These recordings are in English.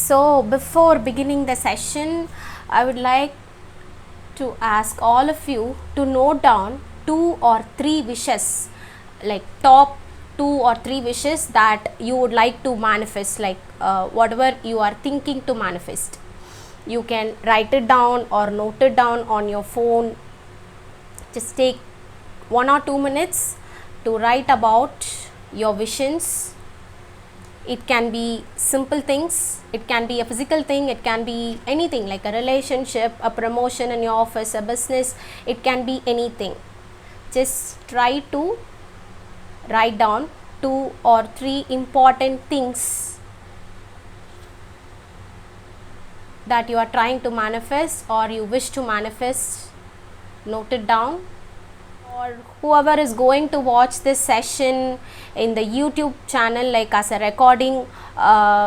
So before beginning the session, I would like to ask all of you to note down 2 or 3 wishes, like top 2 or 3 wishes that you would like to manifest, like whatever you are thinking to manifest. You can write it down or note it down on your phone. Just take 1 or 2 minutes to write about your visions. It can be simple things, it can be a physical thing, it can be anything like a relationship, a promotion in your office, a business, it can be anything. Just try to write down 2 or 3 important things that you are trying to manifest or you wish to manifest. Note it down. Or whoever is going to watch this session in the YouTube channel like as a recording,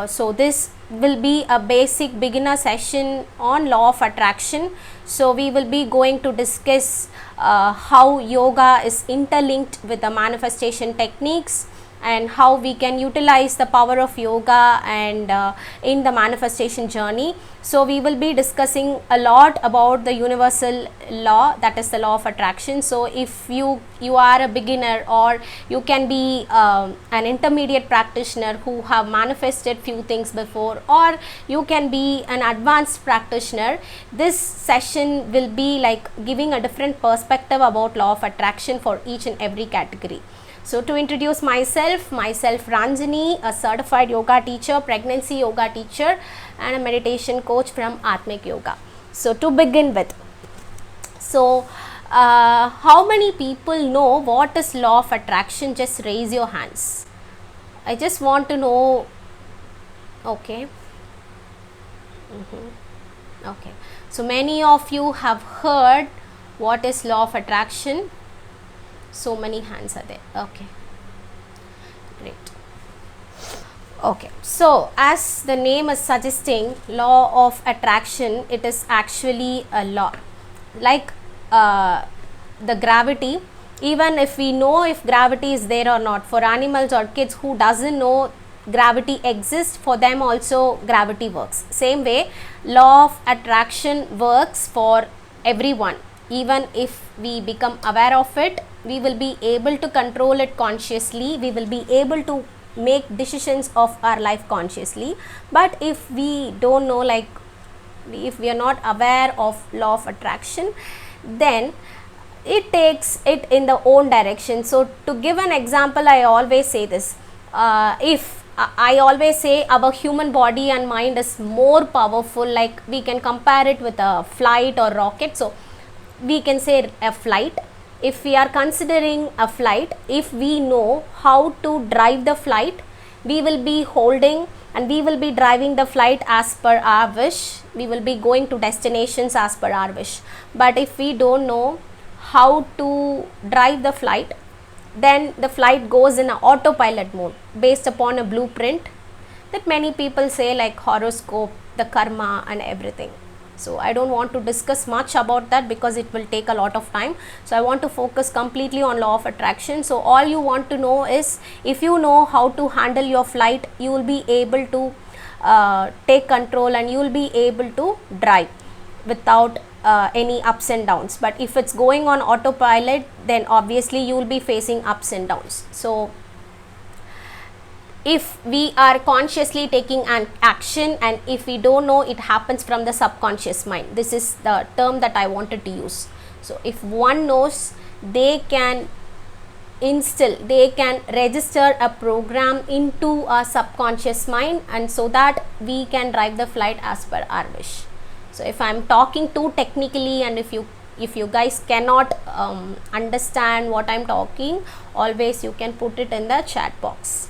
so this will be a basic beginner session on law of attraction. So we will be going to discuss how yoga is interlinked with the manifestation techniques and how we can utilize the power of yoga and in the manifestation journey. So we will be discussing a lot about the universal law, that is the law of attraction. So if you are a beginner, or you can be an intermediate practitioner who have manifested few things before, or you can be an advanced practitioner, this session will be like giving a different perspective about law of attraction for each and every category. So to introduce myself Ranjani, a certified yoga teacher, pregnancy yoga teacher and a meditation coach from Aathmik Yoga. So to begin with, so how many people know what is law of attraction? Just raise your hands. I just want to know. Okay. Okay. So many of you have heard what is law of attraction. So many hands are there. Okay, great. Okay, so as the name is suggesting, law of attraction, it is actually a law like the gravity. Even if we know if gravity is there or not, for animals or kids who doesn't know gravity exists, for them also gravity works. Same way, law of attraction works for everyone. Even if we become aware of it, we will be able to control it consciously, we will be able to make decisions of our life consciously. But if we don't know, like if we are not aware of law of attraction, then it takes it in the own direction. So to give an example, I always say this, if I always say our human body and mind is more powerful, like we can compare it with a flight or rocket. So we can say a flight. If we are considering a flight, if we know how to drive the flight, we will be holding and we will be driving the flight as per our wish. We will be going to destinations as per our wish. But if we don't know how to drive the flight, then the flight goes in an autopilot mode based upon a blueprint that many people say, like horoscope, the karma and everything. So I don't want to discuss much about that because it will take a lot of time. So I want to focus completely on law of attraction. So all you want to know is, if you know how to handle your flight, you will be able to take control and you will be able to drive without any ups and downs. But if it's going on autopilot, then obviously you will be facing ups and downs. So if we are consciously taking an action, and if we don't know, it happens from the subconscious mind. This is the term that I wanted to use. So if one knows, they can instill, they can register a program into our subconscious mind, and so that we can drive the flight as per our wish. So if I am talking too technically, and if you guys cannot understand what I am talking, always you can put it in the chat box.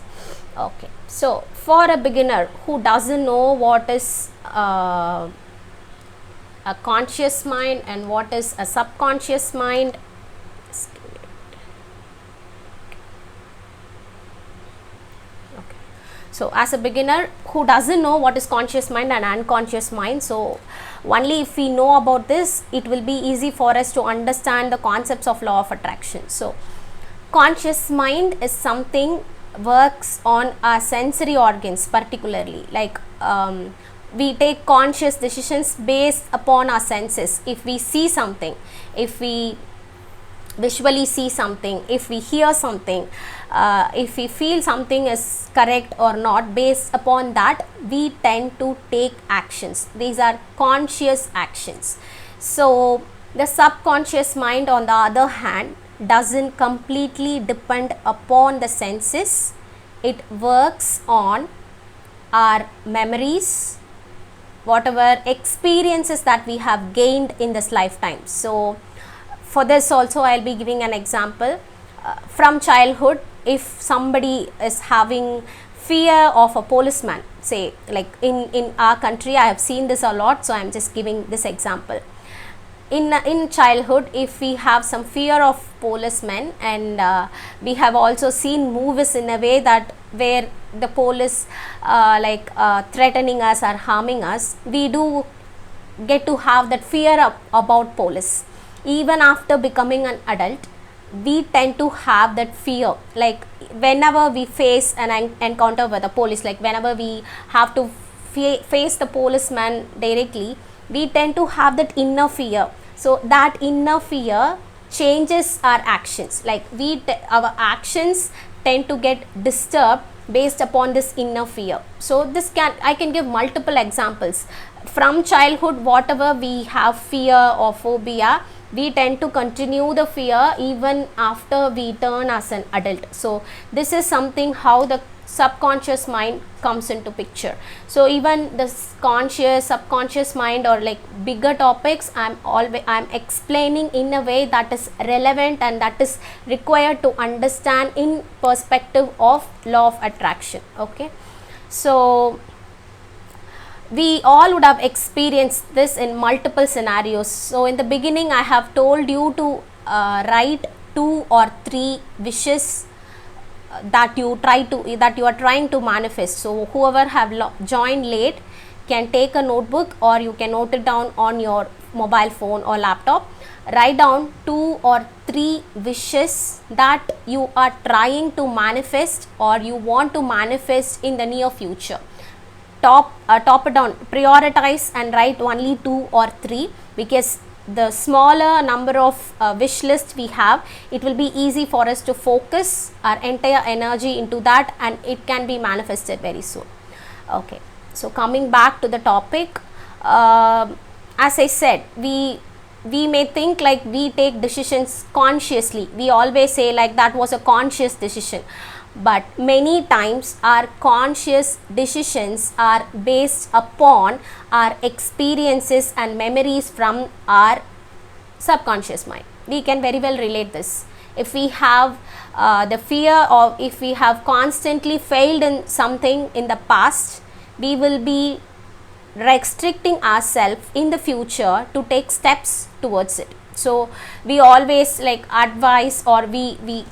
Okay, so for a beginner who doesn't know what is a conscious mind and what is a subconscious mind, okay. So as a beginner who doesn't know what is conscious mind and unconscious mind, so only if we know about this, it will be easy for us to understand the concepts of law of attraction. So conscious mind is something works on our sensory organs, particularly like we take conscious decisions based upon our senses. If we see something, if we visually see something, if we hear something, if we feel something is correct or not, based upon that we tend to take actions. These are conscious actions. So the subconscious mind, on the other hand, doesn't completely depend upon the senses. It works on our memories, whatever experiences that we have gained in this lifetime. So for this also I will be giving an example. From childhood, if somebody is having fear of a policeman, say like in our country, I have seen this a lot, so I am just giving this example. In childhood, if we have some fear of policemen, and we have also seen movies in a way that where the police threatening us or harming us, we do get to have that fear about police. Even after becoming an adult, we tend to have that fear, like whenever we face an encounter with the police, like whenever we have to face the policeman directly, we tend to have that inner fear. So that inner fear changes our actions, like our actions tend to get disturbed based upon this inner fear. So I can give multiple examples. From childhood, whatever we have fear or phobia, we tend to continue the fear even after we turn as an adult. So this is something how the subconscious mind comes into picture. So even this conscious, subconscious mind, or like bigger topics, I'm explaining in a way that is relevant and that is required to understand in perspective of law of attraction. Okay, so we all would have experienced this in multiple scenarios. So in the beginning, I have told you to write 2 or 3 wishes that you are trying to manifest. So whoever have joined late can take a notebook, or you can note it down on your mobile phone or laptop. Write down 2 or 3 wishes that you are trying to manifest or you want to manifest in the near future. Top it down, prioritize and write only 2 or 3, because the smaller number of wish list we have, it will be easy for us to focus our entire energy into that, and it can be manifested very soon. Okay, so coming back to the topic, as I said, we may think like we take decisions consciously. We always say like that was a conscious decision, but many times our conscious decisions are based upon our experiences and memories from our subconscious mind. We can very well relate this. If we have the fear, or if we have constantly failed in something in the past, we will be restricting ourselves in the future to take steps towards it. So we always like advise, or we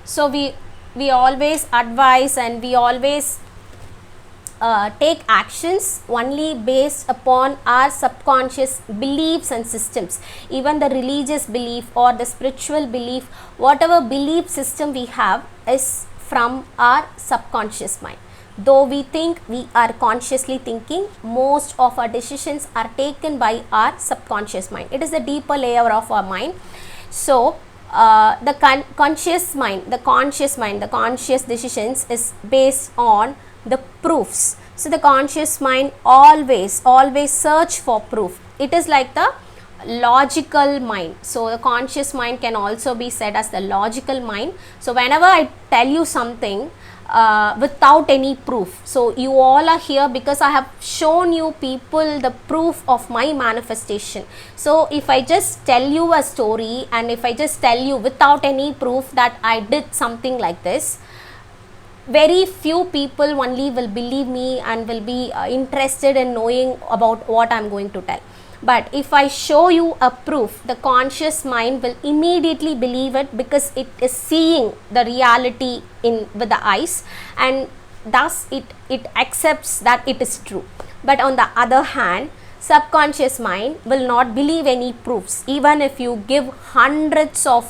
so we always advise and we always take actions only based upon our subconscious beliefs and systems. Even the religious belief or the spiritual belief, whatever belief system we have, is from our subconscious mind. Though we think we are consciously thinking, most of our decisions are taken by our subconscious mind. It is a deeper layer of our mind. So the conscious mind, the conscious decisions is based on the proofs. So the conscious mind always search for proof. It is like the logical mind. So the conscious mind can also be said as the logical mind. So whenever I tell you something without any proof, so you all are here because I have shown you people the proof of my manifestation. So if I just tell you a story, and if I just tell you without any proof that I did something like this, very few people only will believe me and will be interested in knowing about what I am going to tell. But if I show you a proof, the conscious mind will immediately believe it, because it is seeing the reality with the eyes, and thus it accepts that it is true. But on the other hand, subconscious mind will not believe any proofs. Even if you give hundreds of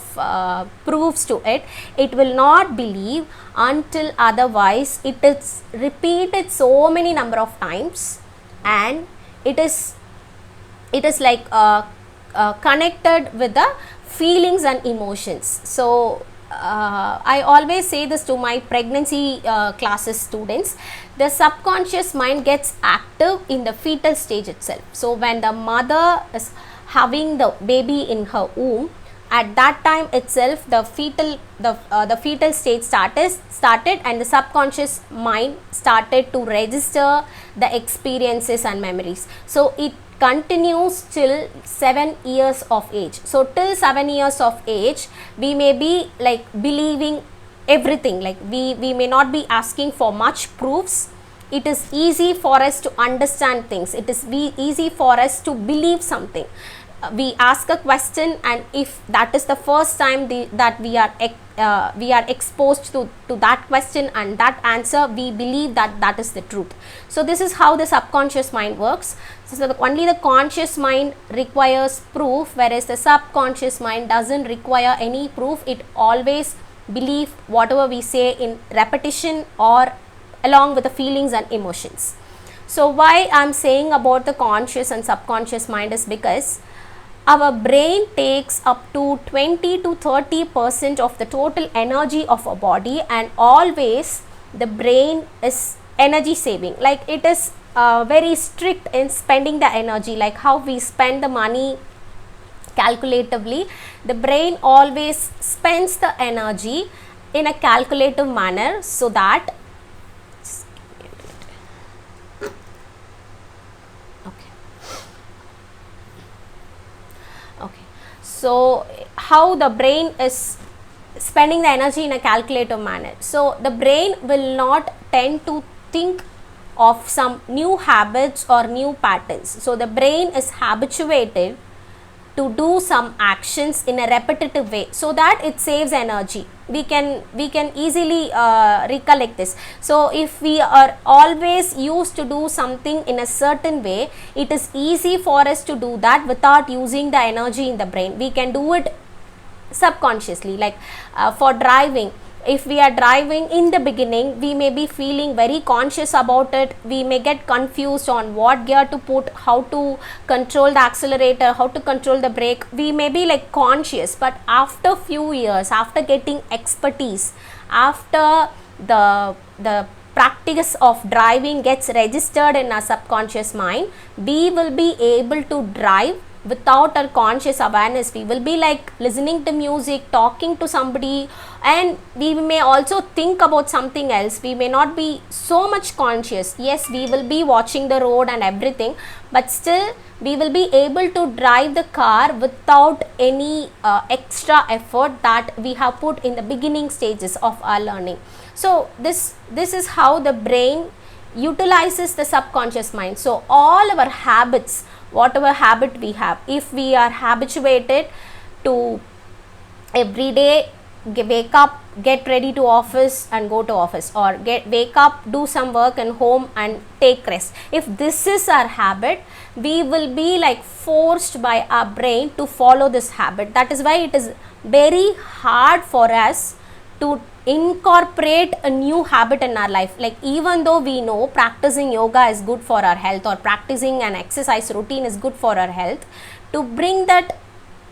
proofs to it, it will not believe until otherwise it is repeated so many number of times, and it is like connected with the feelings and emotions. So I always say this to my pregnancy classes students. The subconscious mind gets active in the fetal stage itself. So when the mother is having the baby in her womb, at that time itself the fetal stage started and the subconscious mind started to register the experiences and memories. So it continues till 7 years of age. So till 7 years of age we may be like believing everything, like we may not be asking for much proofs. It is easy for us to understand things, it is easy for us to believe something. We ask a question, and if that is the first time that we are exposed to that question and that answer, we believe that is the truth. So this is how the subconscious mind works. So only the conscious mind requires proof, whereas the subconscious mind doesn't require any proof. It always believes whatever we say in repetition or along with the feelings and emotions. So why I am saying about the conscious and subconscious mind is because our brain takes up to 20 to 30% of the total energy of our body, and always the brain is energy saving. Like it is very strict in spending the energy, like how we spend the money calculatively. The brain always spends the energy in a calculative manner, so that so how the brain is spending the energy in a calculative manner. So the brain will not tend to think of some new habits or new patterns. So the brain is habituated to do some actions in a repetitive way, so that it saves energy. We can easily recollect this. So if we are always used to do something in a certain way, it is easy for us to do that without using the energy in the brain. We can do it subconsciously. Like for driving, if we are driving, in the beginning we may be feeling very conscious about it. We may get confused on what gear to put, how to control the accelerator, how to control the brake. We may be like conscious, but after few years, after getting expertise, after the practice of driving gets registered in our subconscious mind, we will be able to drive without our conscious awareness. We will be like listening to music, talking to somebody, and we may also think about something else. We may not be so much conscious. Yes, we will be watching the road and everything, but still we will be able to drive the car without any extra effort that we have put in the beginning stages of our learning. So this is how the brain utilizes the subconscious mind. So all our habits, whatever habit we have, if we are habituated to every day wake up, get ready to office and go to office, or wake up, do some work and home and take rest, if this is our habit, we will be like forced by our brain to follow this habit. That is why it is very hard for us to incorporate a new habit in our life. Like even though we know practicing yoga is good for our health, or practicing an exercise routine is good for our health, to bring that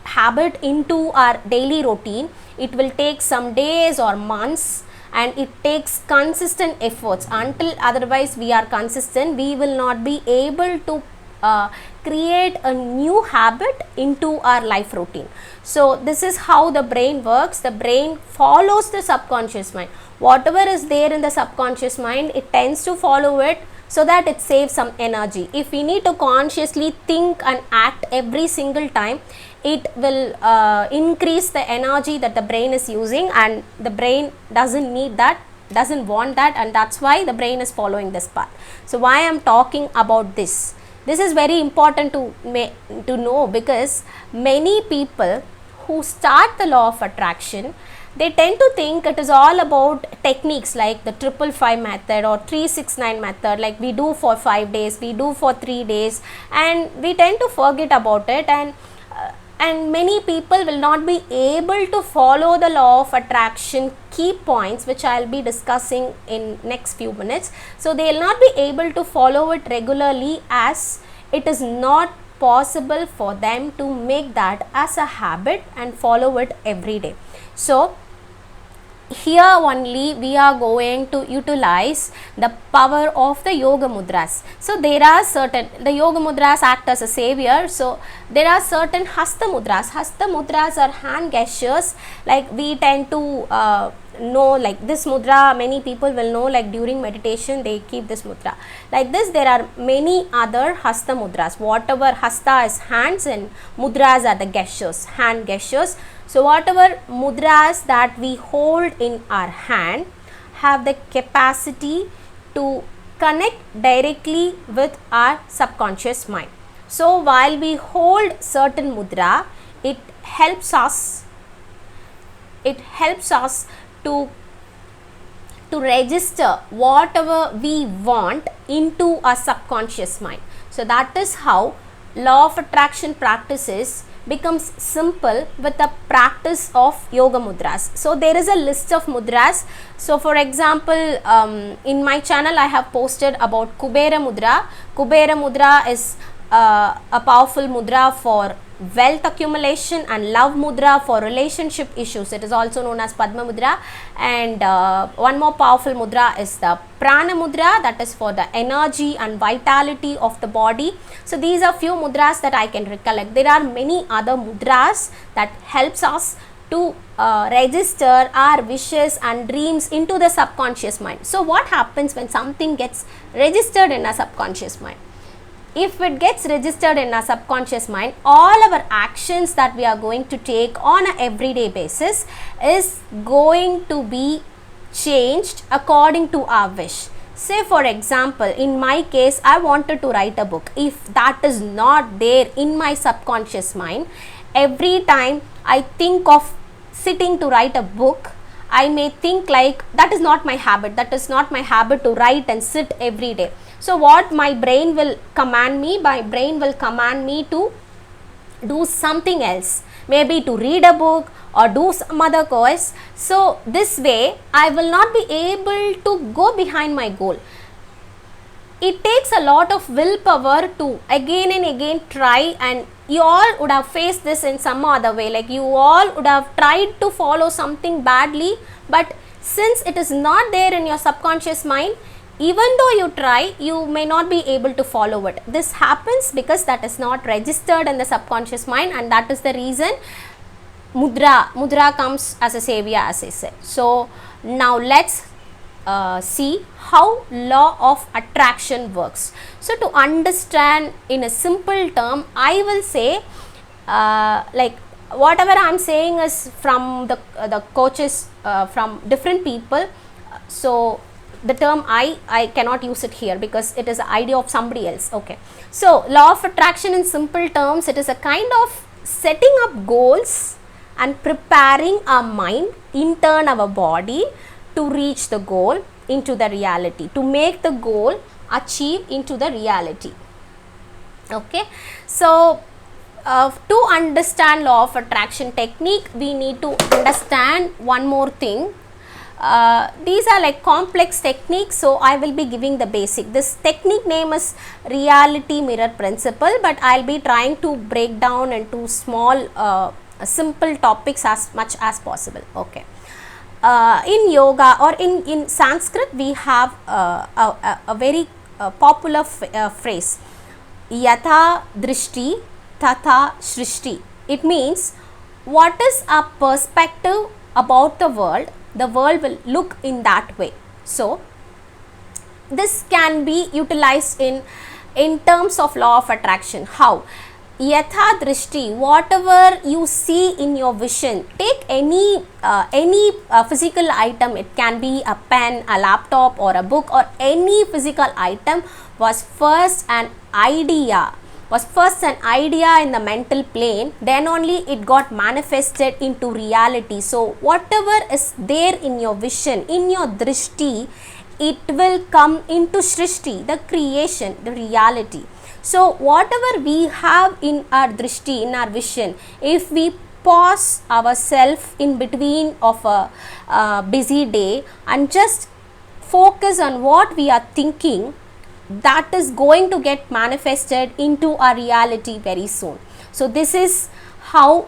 habit into our daily routine, it will take some days or months, and it takes consistent efforts. Until otherwise we are consistent, we will not be able to create a new habit into our life routine. So this is how the brain works. The brain follows the subconscious mind. Whatever is there in the subconscious mind, it tends to follow it, so that it saves some energy. If we need to consciously think and act every single time, it will increase the energy that the brain is using, and the brain doesn't need that, doesn't want that, and that's why the brain is following this path. So why I am talking about this? This is very important to know, because many people who start the law of attraction, they tend to think it is all about techniques like the 555 method or 369 method, like we do for 5 days, we do for 3 days, and we tend to forget about it, and many people will not be able to follow the law of attraction key points, which I will be discussing in next few minutes. So they will not be able to follow it regularly, as it is not possible for them to make that as a habit and follow it every day. So here only we are going to utilize the power of the yoga mudras. So there are certain, the yoga mudras act as a savior, so there are certain hasta mudras. Hasta mudras are hand gestures, like we tend to know, like this mudra many people will know, like during meditation they keep this mudra like this. There are many other hasta mudras. Whatever hasta is hands and mudras are the gestures, hand gestures. So whatever mudras that we hold in our hand have the capacity to connect directly with our subconscious mind. So while we hold certain mudra, it helps us to register whatever we want into our subconscious mind. So that is how law of attraction practices becomes simple with the practice of yoga mudras. So there is a list of mudras. So for example, in my channel I have posted about Kubera mudra. Kubera mudra is a powerful mudra for wealth accumulation, and love mudra for relationship issues. It is also known as Padma mudra. And one more powerful mudra is the Prana mudra, that is for the energy and vitality of the body. So these are few mudras that I can recollect. There are many other mudras that helps us to register our wishes and dreams into the subconscious mind. So what happens when something gets registered in our subconscious mind? If it gets registered in our subconscious mind, all our actions that we are going to take on an everyday basis is going to be changed according to our wish. Say for example, in my case, I wanted to write a book. If that is not there in my subconscious mind, every time I think of sitting to write a book, I may think like that is not my habit. That is not my habit to write and sit every day. So what my brain will command me? My brain will command me to do something else, maybe to read a book or do some other course. So this way I will not be able to go behind my goal. It takes a lot of willpower to again and again try, and you all would have faced this in some other way, like you all would have tried to follow something badly, but since it is not there in your subconscious mind, even though you try, you may not be able to follow it. This happens because that is not registered in the subconscious mind, and that is the reason mudra comes as a savior, as I said. So now let's see how law of attraction works. So to understand in a simple term, I will say like whatever I am saying is from the coaches, from different people. So the term I cannot use it here because it is an idea of somebody else. Okay. So law of attraction in simple terms, it is a kind of setting up goals and preparing our mind, in turn our body, to reach the goal into the reality, to make the goal achieve into the reality. Okay. So to understand law of attraction technique, we need to understand one more thing. These are like complex techniques, so I will be giving the basic. This technique name is reality mirror principle, but I will be trying to break down into small simple topics as much as possible. Okay. In yoga or in Sanskrit, we have a very popular phrase, yatha drishti tatha shrishti. It means what is our perspective about the world will look in that way. So this can be utilized in terms of law of attraction. How? Yatha drishti, whatever you see in your vision, take any physical item. It can be a pen, a laptop or a book, or any physical item was first an idea. was first an idea in the mental plane, then only it got manifested into reality. So whatever is there in your vision, in your drishti, it will come into srishti, the creation, the reality. So whatever we have in our drishti, in our vision, if we pause ourselves in between of a busy day and just focus on what we are thinking, that is going to get manifested into our reality very soon. So this is how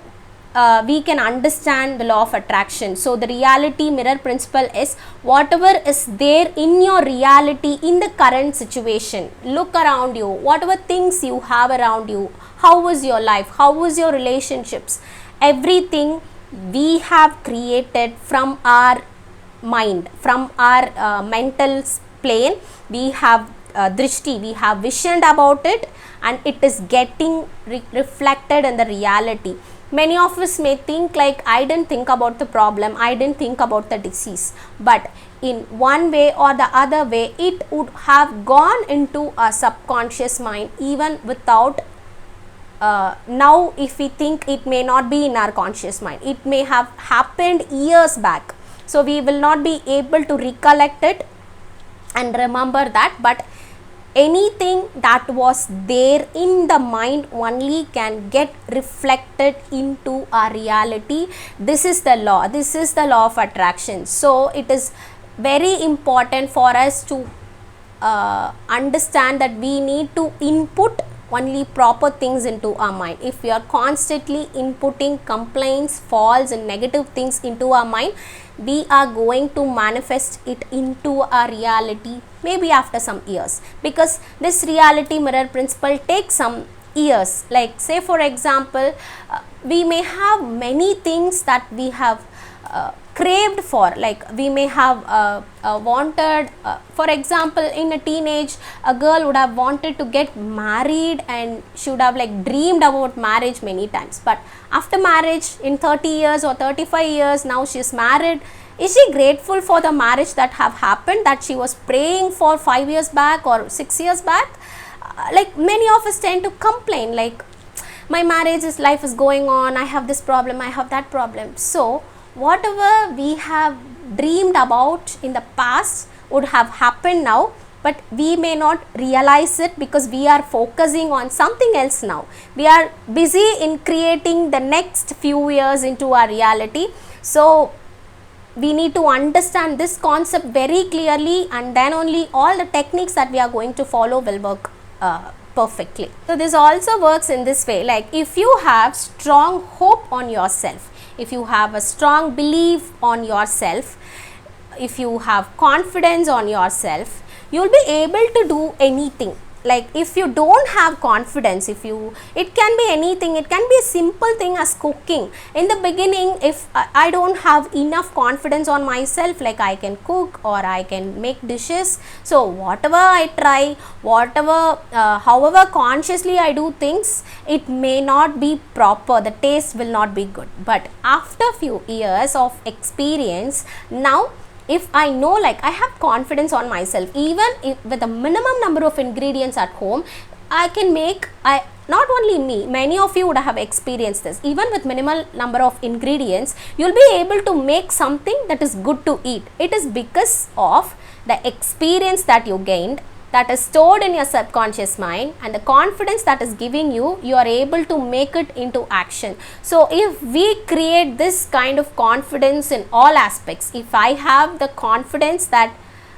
we can understand the law of attraction. So the reality mirror principle is whatever is there in your reality in the current situation. Look around you, whatever things you have around you, how is your life, how is your relationships, everything we have created from our mind, from our mental plane. We have drishti, we have visioned about it, and it is getting reflected in the reality. Many of us may think like, I didn't think about the problem, I didn't think about the disease, but in one way or the other way it would have gone into a subconscious mind even without now if we think, it may not be in our conscious mind, it may have happened years back, so we will not be able to recollect it and remember that, but anything that was there in the mind only can get reflected into our reality. This is the law, this is the law of attraction. So it is very important for us to understand that we need to input only proper things into our mind. If we are constantly inputting complaints, false and negative things into our mind, we are going to manifest it into our reality maybe after some years, because this reality mirror principle takes some years. Like say for example, we may have many things that we have craved for, like we may have wanted, for example in a teenage, a girl would have wanted to get married and should have like dreamed about marriage many times, but after marriage in 30 years or 35 years, now she is married. Is she grateful for the marriage that have happened, that she was praying for 5 years back or 6 years back? Like many of us tend to complain like, my marriage is, life is going on, I have this problem, I have that problem. So whatever we have dreamed about in the past would have happened now, but we may not realize it because we are focusing on something else now. We are busy in creating the next few years into our reality. So we need to understand this concept very clearly, and then only all the techniques that we are going to follow will work perfectly. So this also works in this way, like if you have strong hope on yourself, if you have a strong belief on yourself, if you have confidence on yourself, you will be able to do anything. Like if you don't have confidence, if you, it can be anything, it can be a simple thing as cooking. In the beginning, if I don't have enough confidence on myself, like I can cook or I can make dishes, so whatever I try, whatever however consciously I do things, it may not be proper, the taste will not be good. But after few years of experience, now if I know, like I have confidence on myself, even if with a minimum number of ingredients at home, I can make, not only me, many of you would have experienced this, even with minimal number of ingredients, you will be able to make something that is good to eat. It is because of the experience that you gained, that is stored in your subconscious mind, and the confidence that is giving you, you are able to make it into action. So if we create this kind of confidence in all aspects, if I have the confidence that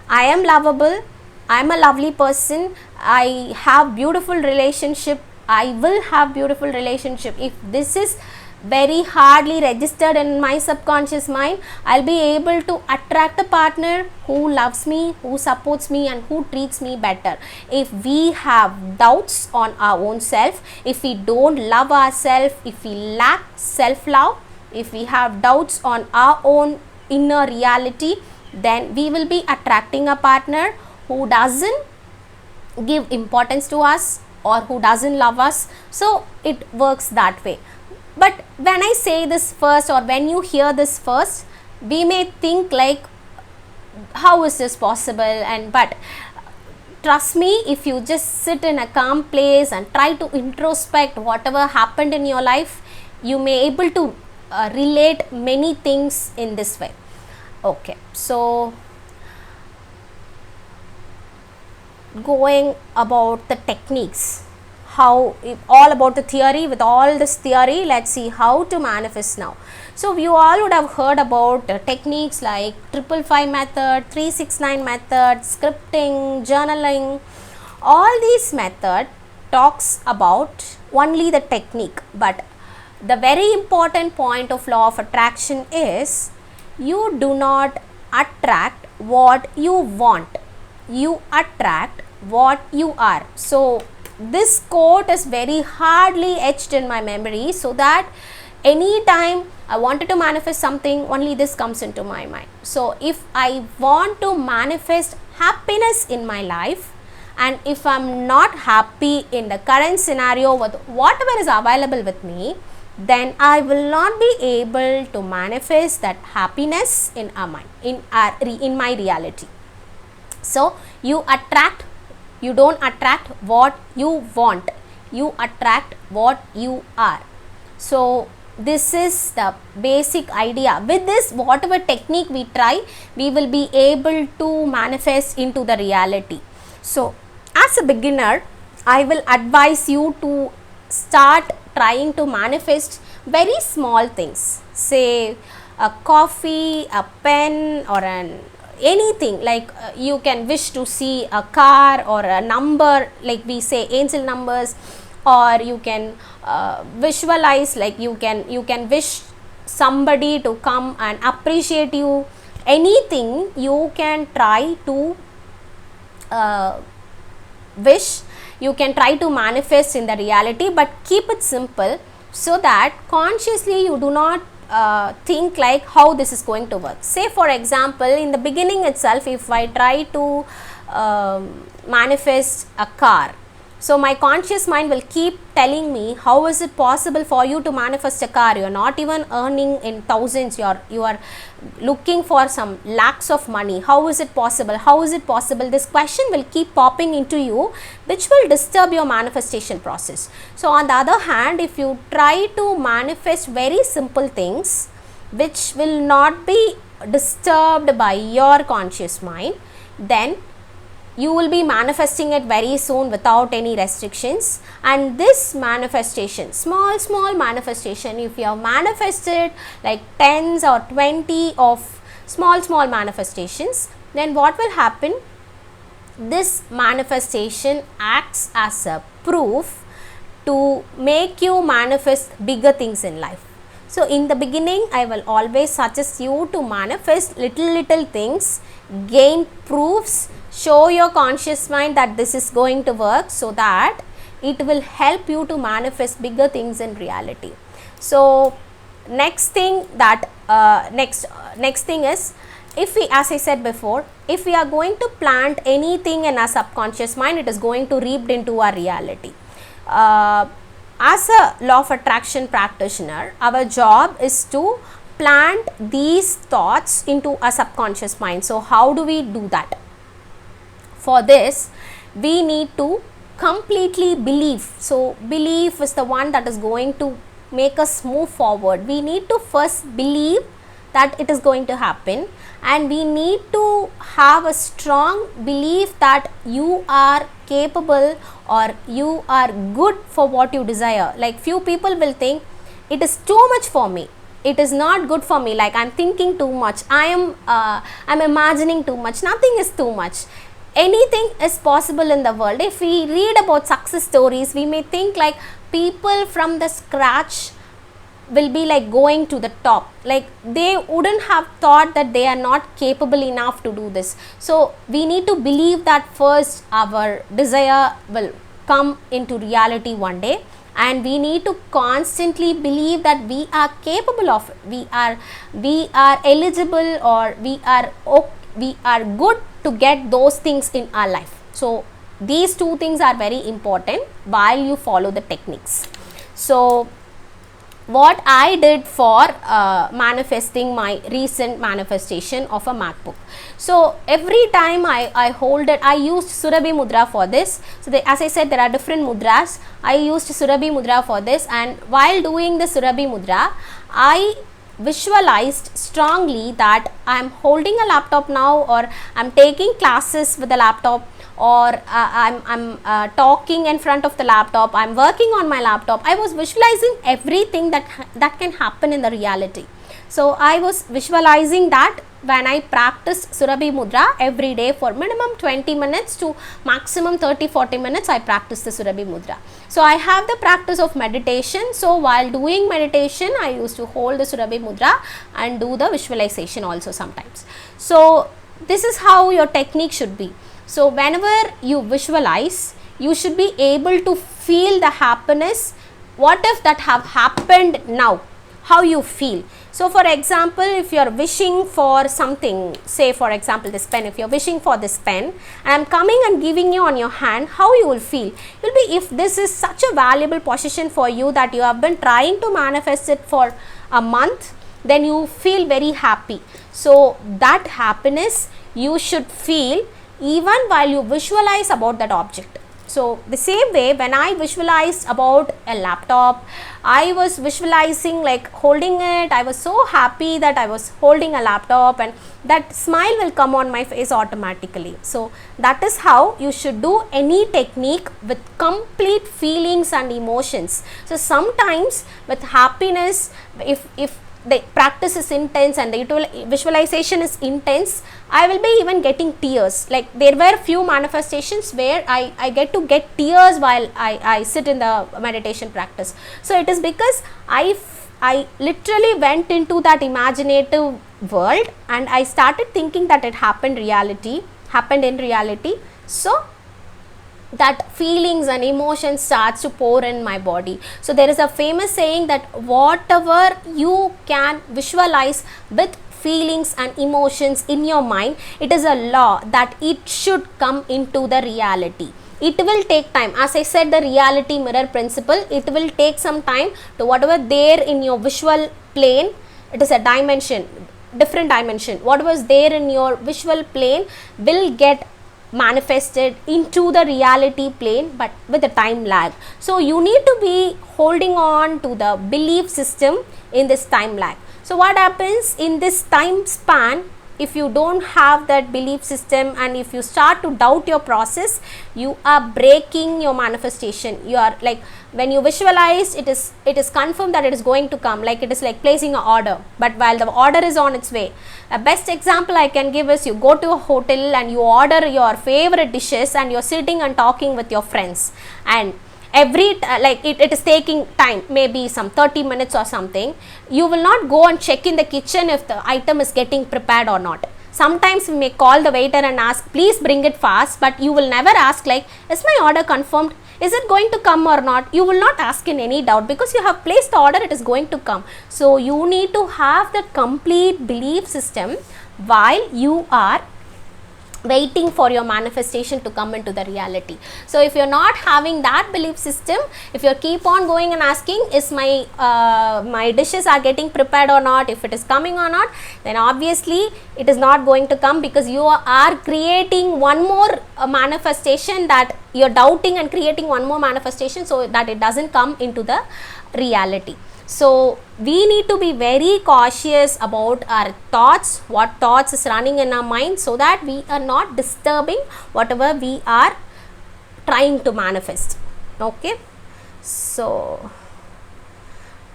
I am lovable, I am a lovely person, I have beautiful relationship, I will have beautiful relationship, if this is very hardly registered in my subconscious mind, I'll be able to attract a partner who loves me, who supports me and who treats me better. If we have doubts on our own self, if we don't love ourselves, if we lack self-love, if we have doubts on our own inner reality, then we will be attracting a partner who doesn't give importance to us or who doesn't love us. So it works that way. But when I say this first, or when you hear this first, we may think like, how is this possible? And but trust me, if you just sit in a calm place and try to introspect whatever happened in your life, you may able to relate many things in this way. Okay, so going about the techniques, how all about the theory. With all this theory, let's see how to manifest now. So you all would have heard about techniques like 555 method, 369 method, scripting, journaling. All these method talks about only the technique, but the very important point of law of attraction is you do not attract what you want, you attract what you are. So this quote is very hardly etched in my memory, so that anytime I wanted to manifest something, only this comes into my mind. So if I want to manifest happiness in my life, and if I'm not happy in the current scenario with whatever is available with me, then I will not be able to manifest that happiness in our mind, in my reality. So you don't attract what you want, you attract what you are. So this is the basic idea. With this, whatever technique we try, we will be able to manifest into the reality. So as a beginner, I will advise you to start trying to manifest very small things, say a coffee, a pen, or anything. Like you can wish to see a car or a number, like we say angel numbers, or you can visualize, like you can wish somebody to come and appreciate you. Anything you can try to wish, you can try to manifest in the reality, but keep it simple, so that consciously you do not think like how this is going to work. Say for example, in the beginning itself, if I try to manifest a car, so my conscious mind will keep telling me, how is it possible for you to manifest a car? You are not even earning in thousands, you are looking for some lakhs of money. How is it possible? How is it possible? This question will keep popping into you, which will disturb your manifestation process. So on the other hand, if you try to manifest very simple things which will not be disturbed by your conscious mind, then you will be manifesting it very soon without any restrictions. And this manifestation, small manifestation, if you have manifested like 10s or 20 of small manifestations, then what will happen? This manifestation acts as a proof to make you manifest bigger things in life. So in the beginning, I will always suggest you to manifest little things, gain proofs, show your conscious mind that this is going to work, so that it will help you to manifest bigger things in reality. So next thing that next thing is, if we, as I said before, if we are going to plant anything in our subconscious mind, it is going to reap into our reality. As a law of attraction practitioner, our job is to plant these thoughts into our subconscious mind. So how do we do that? For this, we need to completely believe. So belief is the one that is going to make us move forward. We need to first believe that it is going to happen, and we need to have a strong belief that you are capable or you are good for what you desire. Like few people will think it is too much for me, it is not good for me, like I'm thinking too much, I'm imagining too much. Nothing is too much. Anything is possible in the world. If we read about success stories, we may think like people from the scratch will be like going to the top, like they wouldn't have thought that they are not capable enough to do this. So we need to believe that first our desire will come into reality one day, and we need to constantly believe that we are capable of it, we are eligible, or we are good to get those things in our life. So these two things are very important while you follow the techniques. So what I did for manifesting my recent manifestation of a MacBook. So every time I hold it, I used Surabhi Mudra for this. So as I said, there are different mudras. I used Surabhi Mudra for this, and while doing the Surabhi Mudra, I visualized strongly that I am holding a laptop now, or I am taking classes with the laptop, or I'm talking in front of the laptop, I'm working on my laptop. I was visualizing everything that can happen in the reality. So I was visualizing that when I practice Surabhi Mudra every day for minimum 20 minutes to maximum 30-40 minutes, I practice the Surabhi Mudra. So I have the practice of meditation. So while doing meditation, I used to hold the Surabhi Mudra and do the visualization also sometimes. So this is how your technique should be. So whenever you visualize, you should be able to feel the happiness. What if that have happened now? How you feel? So for example, if you are wishing for something, say for example this pen, if you are wishing for this pen and I am coming and giving you on your hand, how you will feel? It will be, if this is such a valuable possession for you that you have been trying to manifest it for a month, then you feel very happy. So that happiness you should feel even while you visualize about that object. So the same way, when I visualized about a laptop, I was visualizing like holding it. I was so happy that I was holding a laptop, and that smile will come on my face automatically. So that is how you should do any technique with complete feelings and emotions. So sometimes with happiness, if the practice is intense and the visualization is intense, I will be even getting tears. Like there were few manifestations where I get to get tears while I sit in the meditation practice. So it is because I literally went into that imaginative world and I started thinking that it happened in reality. So that feelings and emotions starts to pour in my body. So there is a famous saying that whatever you can visualize with feelings and emotions in your mind, it is a law that it should come into the reality. It will take time. As I said, the reality mirror principle, it will take some time to whatever there in your visual plane, it is a dimension, different dimension. What was there in your visual plane will get manifested into the reality plane, but with a time lag. So you need to be holding on to the belief system in this time lag. So what happens in this time span, if you don't have that belief system and if you start to doubt your process, you are breaking your manifestation. You are like, when you visualize, it is confirmed that it is going to come, like it is like placing an order, but while the order is on its way. A best example I can give is, you go to a hotel and you order your favorite dishes and you're sitting and talking with your friends, and it is taking time, maybe some 30 minutes or something. You will not go and check in the kitchen if the item is getting prepared or not. Sometimes we may call the waiter and ask, please bring it fast, but you will never ask like, is my order confirmed? Is it going to come or not? You will not ask in any doubt, because you have placed the order, it is going to come. So you need to have that complete belief system while you are waiting for your manifestation to come into the reality. So if you're not having that belief system, if you keep on going and asking, is my my dishes are getting prepared or not, if it is coming or not, then obviously it is not going to come, because you are creating one more manifestation, that you're doubting and creating one more manifestation so that it doesn't come into the reality. So we need to be very cautious about our thoughts, what thoughts is running in our mind, so that we are not disturbing whatever we are trying to manifest. Okay, so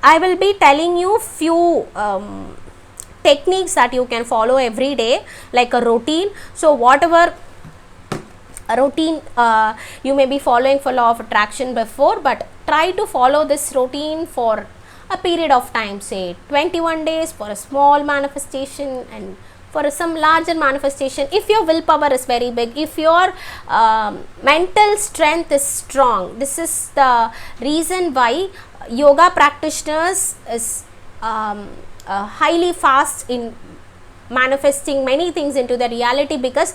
I will be telling you few techniques that you can follow every day, like a routine. So whatever a routine you may be following for law of attraction before, but try to follow this routine for a period of time, say 21 days for a small manifestation and for some larger manifestation. If your willpower is very big, if your mental strength is strong, this is the reason why yoga practitioners is highly fast in manifesting many things into the reality, because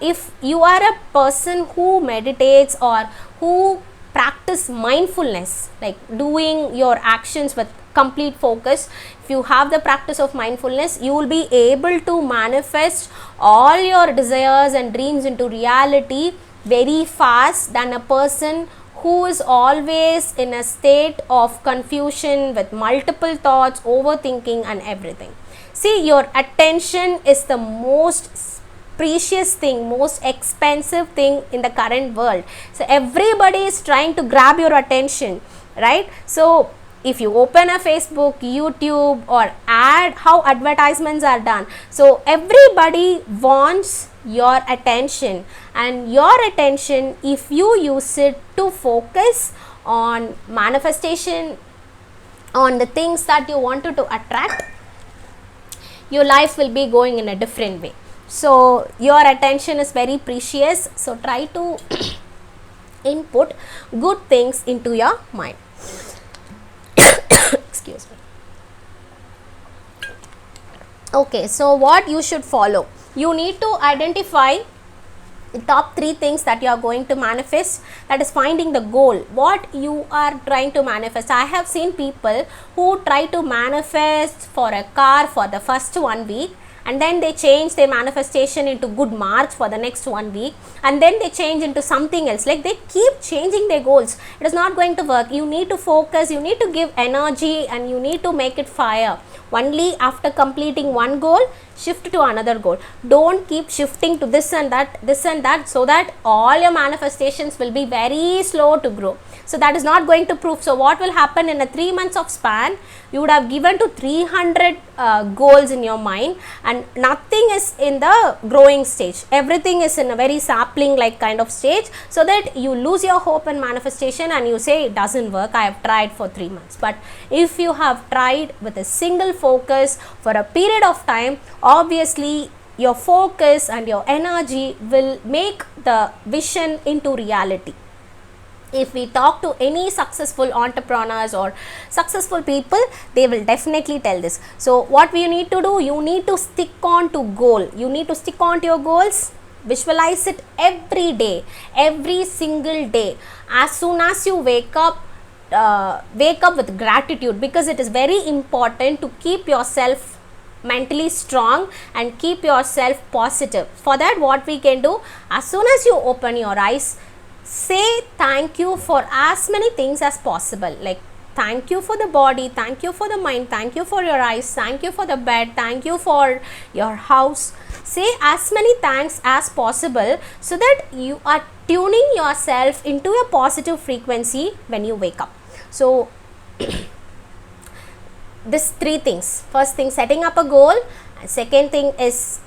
if you are a person who meditates or who practice mindfulness, like doing your actions with complete focus, if you have the practice of mindfulness, you will be able to manifest all your desires and dreams into reality very fast than a person who is always in a state of confusion with multiple thoughts, overthinking and everything. See, your attention is the most precious thing, most expensive thing in the current world. So everybody is trying to grab your attention, right? So if you open a Facebook, YouTube or how advertisements are done, so everybody wants your attention, and your attention, if you use it to focus on manifestation, on the things that you wanted to attract, your life will be going in a different way. So your attention is very precious, so try to input good things into your mind. Excuse me. Okay, so what you should follow? You need to identify the top 3 things that you are going to manifest, that is finding the goal, what you are trying to manifest. I have seen people who try to manifest for a car for the first 1 week, and then they change their manifestation into good marks for the next 1 week, and then they change into something else. Like, they keep changing their goals. It is not going to work. You need to focus, you need to give energy, and you need to make it fire. Only after completing one goal, shift to another goal. Don't keep shifting to this and that, so that all your manifestations will be very slow to grow. So that is not going to prove. So what will happen in a 3 months of span, you would have given to 300 goals in your mind, and nothing is in the growing stage. Everything is in a very sapling like kind of stage, so that you lose your hope in manifestation and you say it doesn't work, I have tried for 3 months. But if you have tried with a single focus for a period of time, obviously your focus and your energy will make the vision into reality. If we talk to any successful entrepreneurs or successful people, they will definitely tell this. So what we need to do, you need to stick on to goal. You need to stick on to your goals. Visualize it every day, every single day. As soon as you wake up with gratitude, because it is very important to keep yourself mentally strong and keep yourself positive. For that, what we can do, as soon as you open your eyes, say thank you for as many things as possible. Like, thank you for the body, thank you for the mind, thank you for your eyes, thank you for the bed, thank you for your house. Say as many thanks as possible, so that you are tuning yourself into a positive frequency when you wake up. So this 3 things. First thing, setting up a goal. Second thing is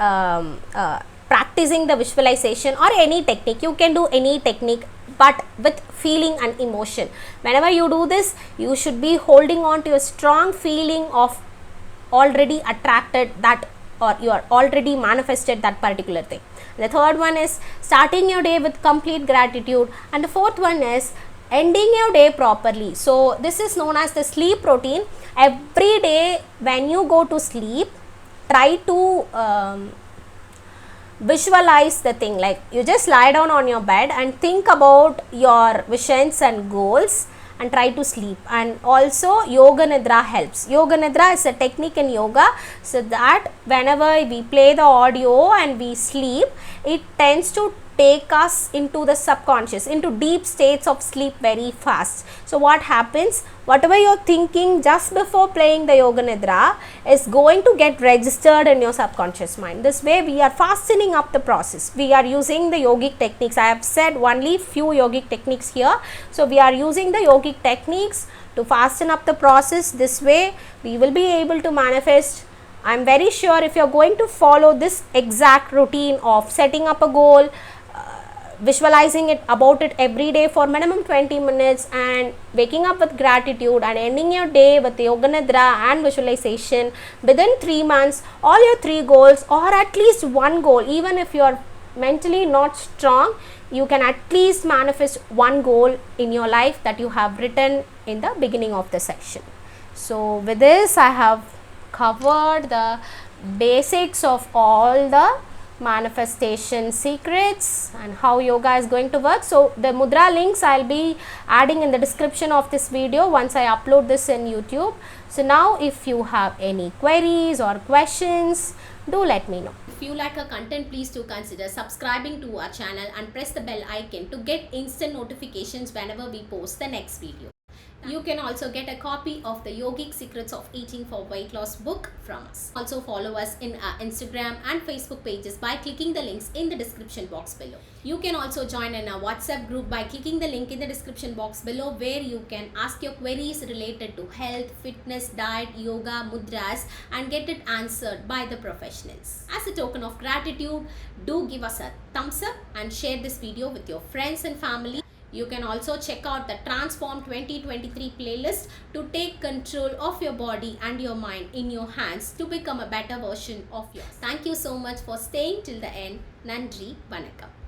practicing the visualization or any technique. You can do any technique, but with feeling and emotion. Whenever you do this, you should be holding on to a strong feeling of already attracted that, or you are already manifested that particular thing. The third one is starting your day with complete gratitude, and the fourth one is ending your day properly. So this is known as the sleep routine. Every day when you go to sleep, try to visualize the thing. Like, you just lie down on your bed and think about your visions and goals and try to sleep. And also yoga nidra helps. Yoga nidra is a technique in yoga, so that whenever we play the audio and we sleep, it tends to take us into the subconscious, into deep states of sleep very fast. So what happens, whatever you're thinking just before playing the yoga nidra is going to get registered in your subconscious mind. This way we are fastening up the process. We are using the yogic techniques. I have said only few yogic techniques here. So we are using the yogic techniques to fasten up the process. This way we will be able to manifest. I am very sure if you are going to follow this exact routine of setting up a goal, visualizing it about it every day for minimum 20 minutes, and waking up with gratitude and ending your day with yoga nidra and visualization, within 3 months all your 3 goals, or at least one goal, even if you are mentally not strong, you can at least manifest one goal in your life that you have written in the beginning of the section. So with this, I have covered the basics of all the manifestation secrets and how yoga is going to work. So the mudra links I'll be adding in the description of this video once I upload this in YouTube. So now if you have any queries or questions, do let me know. If you like our content, please do consider subscribing to our channel and press the bell icon to get instant notifications whenever we post the next video. You can also get a copy of the Yogic Secrets of Eating for Weight Loss book from us. Also follow us in our Instagram and Facebook pages by clicking the links in the description box below. You can also join in our WhatsApp group by clicking the link in the description box below, where you can ask your queries related to health, fitness, diet, yoga, mudras and get it answered by the professionals. As a token of gratitude, do give us a thumbs up and share this video with your friends and family. You can also check out the Transform 2023 playlist to take control of your body and your mind in your hands to become a better version of yours. Thank you so much for staying till the end. Nandri, Vanakkam.